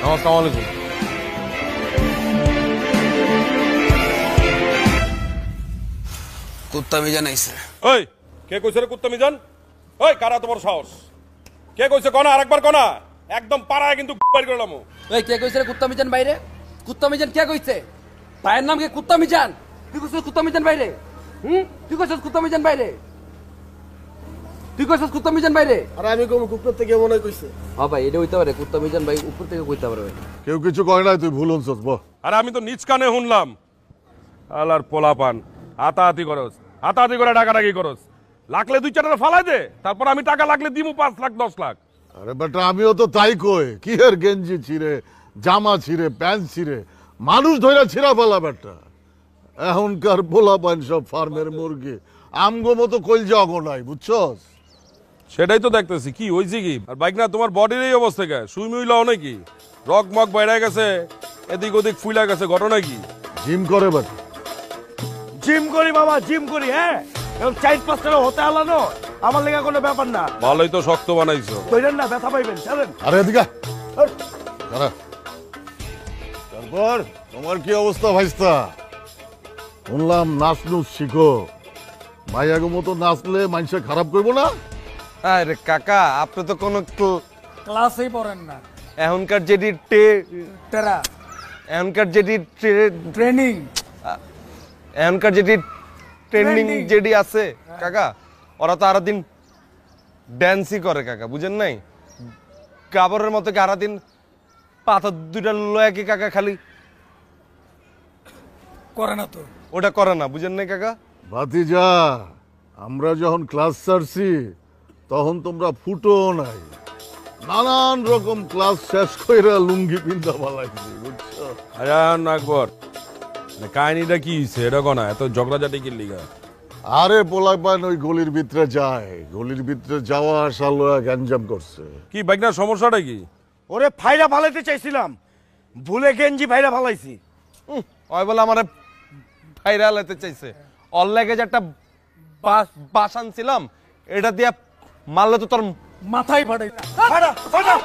আসসালামু আলাইকুম। কুত্তা মিজান আইছে। ওই কে কইছে রে কুত্তা মিজান? ওই কারা তোমার সাহস? কে কইছে কোনা? আরেকবার কোনা, একদম পাড়ায় কিন্তু বাইর করলাম। ওই কে কইছে রে কুত্তা মিজান বাইরে? কুত্তা মিজান কে কইছে? তাইর নাম কি কুত্তা মিজান? তুই কইছিস কুত্তা মিজান বাইরে? তুই কইছিস কুত্তা মিজান বাইরে? তুই কইছিস কুত্তা মিজান বাইরে? আরে আমি কোন কুকুর থেকে মনে কইছে? হ্যাঁ ভাই, এটা হইতে পারে কুত্তা মিজান ভাই উপর থেকে কইতে পারে। কেউ কিছু কয় নাই, তুই ভুল হনছস। আরে আমি তো নিজ কানে শুনলাম। আলার পোলাপান হাতাহাতি করস, হাতাহাতি করে ডাকাডাকি করস। লাগলে 2-4 টাকা ফালাই দে, তারপর আমি টাকা লাগলে দিমু 5 লাখ 10 লাখ। আরে বেটা আমিও তো তাই কই, কি এর গেঞ্জি ছিঁড়ে, জামা ছিঁড়ে, প্যান্ট ছিঁড়ে, মানুষ ধইরা ছিঁড়া ফেলা বেটা। এখনকার পোলাপান সব ফার্মের মুরগি, আমগো মতো কইলজা অগো নাই, বুঝছস? সেটাই তো দেখতেছি। কি হইছে কি? আর বাইক না তোমার বডির এই অবস্থা কে? সুই মুইলাও নাকি? রক মক বাইরে গেছে, এদিক ওদিক ফুইলা গেছে, ঘটনা কি? জিম করে বেটা। জিম করি বাবা, জিম করি। হ্যাঁ, এখন 4-5 টাকা হতে আলানো আমার লেগা কোনো ব্যাপার না। ভালোই তো শক্ত বানাইছো। কইলেন না ব্যথা পাইবেন, চলেন। আরে এদিকে দাঁড়া। তারপর তোমার কি অবস্থা ভাইস্তা? শুনলাম নাচ নুচ শিখো। ভাইয়াগো মতো নাচলে মানুষে খারাপ করবো না? আরে কাকা, আপনি তো কোনো ক্লাসেই পড়েন না। এখনকার যেটি তেরা এখনকার যেটি ট্রেনিং, এখনকার যেটি ট্রেন্ডিং যেটি আছে কাকা, ওরা তো আরো দিন ড্যান্সই করে কাকা, বুঝেন নাই? কাবরের মতো কি আরো দিন পাথর 2টা লয়া কি কাকা খালি করে না তো? ওটা করে না, বুঝেন নাই কাকা? ভাতিজা, আমরা যখন ক্লাস ছাড়ছি তখন তোমরা ফুটো নাই, নানান রকম ক্লাস শেষ কইরা লুঙ্গি পিন্দা বালাইছি, বুঝছো? আয়ান আকবর, কাহিনীটা কি হইছে এটা কোনা? এত ঝগড়াঝাটি কি লিগা? আরে পোলাপান ওই গলির ভিতরে যায়, গলির ভিতরে যাওয়া আসা লয়া গ্যাঞ্জাম করছে। কি বাইক না সমস্যাটা কি? ওরে ফাইরা ফালাইতে চাইছিলাম, ভুলে গেঞ্জি ফাইরা ফালাইছি। ওই বলে আমার ভাইরাল হতে চাইছে। ওর লেগে যে একটা বাস আনছিলাম, এটা দিয়ে মারলে তো তোর মাথায় ফাটাই। ফাটা ফাটা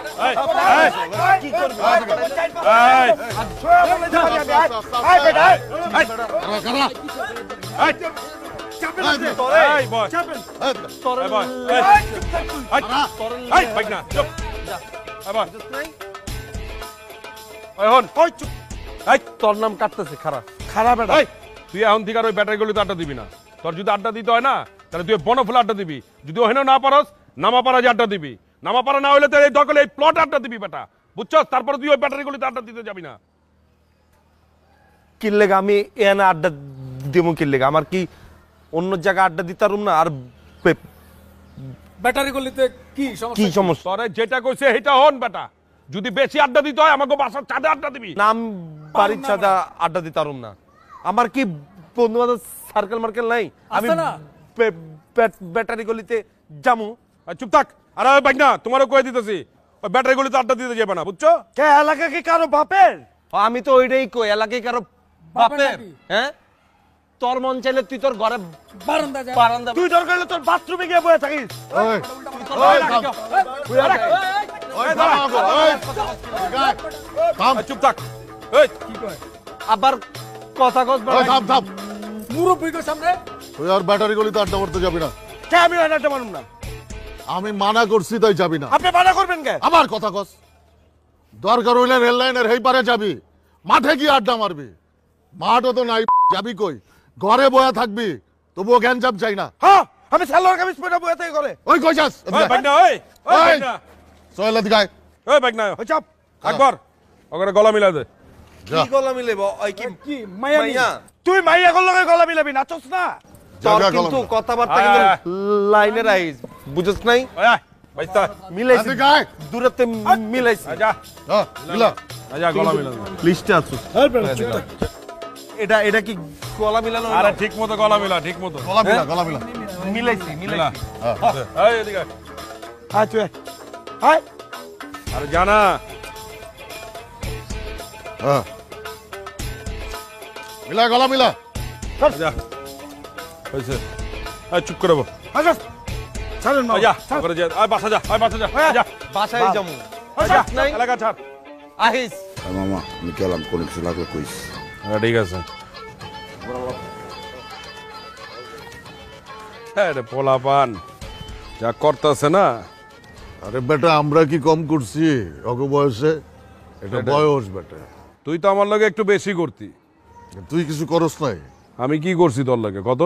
কি করবি? তোর নাম কাটতেছে খারাপ খারাপ। তুই এখন থেকে আর ওই ব্যাটারি গুলিতে আড্ডা দিবি না। তোর যদি আড্ডা দিতে হয় না, তাহলে তুই বনফুলে আড্ডা দিবি। যদি ওখানেও না পারস, নামাপাড়া যে আড্ডা দিবি। নামাপাড়া না হইলে তো এই দখলে এই প্লট আড্ডা দিবি বেটা, বুঝছস? তারপরে তুই ওই ব্যাটারি গুলিতে আড্ডা দিতে যাবি না। কিনলেগা আমি এনে আড্ডা দিব? কিনলেগা আমার কি অন্য জায়গায় আড্ডা দিতারুম না? আর ব্যাটারি গলিতে কি কি সমস্যা? তোরে যেটা কইছে সেটা হন বেটা। যদি বেশি আড্ডা দিতে হয় আমাকে বাসার ছাদে আড্ডা দিবি। নাম বাড়ির ছাদে আড্ডা দিতারুম না। আমার কি বন্ধু বান্ধব সার্কেল মার্কেল নাই? আমি ব্যাটারি গলিতে যামু? চুপ থাক। আরে বাইক না, তোমারও কয়ে দিতেছি, ওই ব্যাটারি গুলিতে আড্ডা দিতে যাবে না, বুঝছো? কে এলাকা কি কারো বাপের? আমি তো ওইটাই কই, এলাকায় কারো বাপের। হ্যাঁ, তোর মন চাইলে তুই তোর ঘরে বারান্দা যা। বারান্দা, তুই দরকার হলে তোর বাথরুমে গিয়ে বসে থাকিস। চুপ থাক। কি কয়? আবার কথা কস মুরব্বির সামনে তুই আর ব্যাটারি গলিতে আড্ডা মারতে যাবি না। কে? আমি আড্ডা মারুম না। আমি মানা করছি তাই যাবি না। আপনি মানা করবেন কে? আবার কথা কস। দরকার হইলে রেল লাইনের এই পারে যাবি, মাঠে গিয়ে আড্ডা মারবি। মাঠও তো নাই, যাবি কই? ঘরে বয়া থাকবি, তবুও গ্যাঞ্জাম চাই না। হ্যাঁ, আমি সালোয়ার কামিজ পরে বসে থাকি ঘরে। ওই কই যাস? ওই বাইক না, ওই বাইক না, সোহেল এদিকে আয়। ওই বাইক না, ওই চাপ। আকবর ওখানে গলা মিলা দে। কি গলা মিলেব? ওই কি মাইয়া? তুই মাইয়া কোন লগে গলা মিলাবি? নাচছ না? তোর কিন্তু কথাবার্তা কিন্তু লাইনের আইস, বুঝছ নাই? ওই আয় বাইস্তা মিলাইছি, এদিকে আয়। দূরতে মিলাইছি। যা মিলা। যা গলা মিলা দে। লিস্টে আছো। এটা কি গলা মিলানো? আরে ঠিক মতো গলা মিলা, ঠিক মতো গলা মিলা, গলা মিলা। মিলাইছি মিলা। এই এদিকে হ্যাঁ তুই হাই। আরে জানা হ্যাঁ, মিলা, গলা মিলা। যা হইছে। এই চুপ করে বল। আচ্ছা ছাড়েন না। যা করে যা, আয় বাসা যা, আয় বাসা যা, যা বাসায় যামু। যা এলাকা ছাড়। আহিস। মামা আমি গেলাম, কোনো কিছু লাগলে কইস। হ্যাঁ ঠিক আছে। হ্যাঁ রে পোলাপান যা করতেছে না। আরে বেটা আমরা কি কম করছি অগ বয়সে? এটা বয়স বেটা। তুই তো আমার লগে একটু বেশি করতি। তুই কিছু করস নাই? আমি কি করছি তোর লগে কত?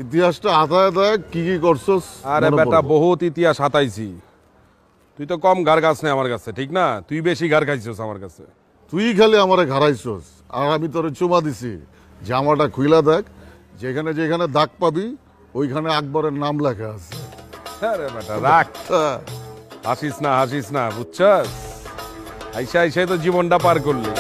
ইতিহাসটা আদায় দেখ কি কি করছস। আরে মনে বেটা পড়বো। বহুত ইতিহাস হাতাইছি। তুই তো কম গার গাছ নেই আমার কাছে, ঠিক না? তুই বেশি গার খাইছিস আমার কাছে। তুই খালি আমারে ঘাড়াইছস আর আমি তোরে চুমা দিছি। জামাটা খুইলা দেখ, যেখানে যেখানে দাগ পাবি ওইখানে আকবরের নাম লেখা আছে। আরে বেটা রাখ, হ্যাঁ। হাসিস না বুঝছস? আইসা আইসাই তো জীবনটা পার করলি।